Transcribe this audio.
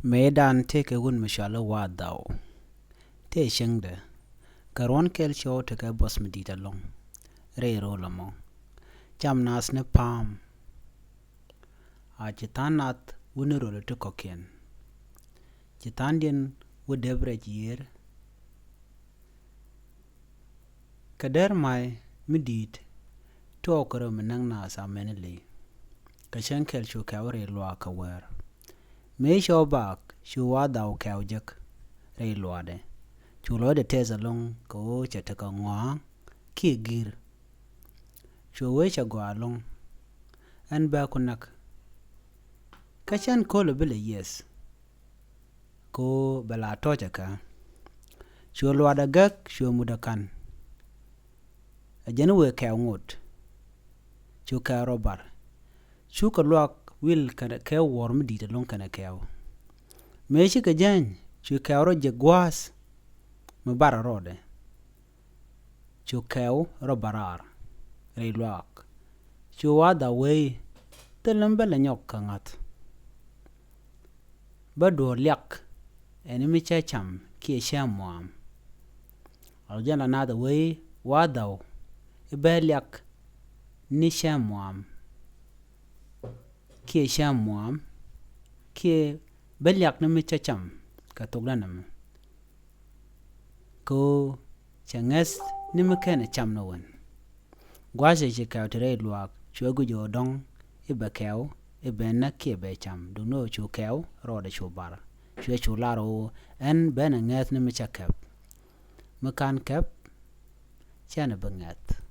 Medan teke wun mishala wadao. Te shengde. Karon kel show teke boss medita long. Re rolamo. Cham nas ne pam. A chitanat wunirolo to kokien. Chitandien wudebre jier. Kader mai midit. To okoro menang nas a meneli. Kashen kel show kawre loa kawer. Me show back show wadao kawjek. Re loade. Chulo de teza long ko chataka ngwa ki gir. Show we chagwa long. An ba kunak. Kashan kolo bile yes. Ko bela toja ka. Show loada gak show mudakan. Ajanu we kaw ngot. Show ka robar. Show ka luak will kana kaw warm dita long kana kaw. Meshi ka jan. Show kaw ro jagwas. Mabara rode. Show kaw robarar. Re luak. Show wada we. Telembele nyok kangat. Bado liak. Enimi chacham ki shamwam. Aljana nada we wadaw. Ibe liak ni shamwam. Ki shamwam. Ki beliak nimi chacham. Katoglanam. Ko changes nimi kene cham na wen. Gwase chikaw tere luak. Chwe jo dong. Ibe kaw. Ibe na ki be cham. Duno chu kaw. Rode chu bar. Chwe chu laro. En bena nget nimi chakap. Makan kap. Chana bengat.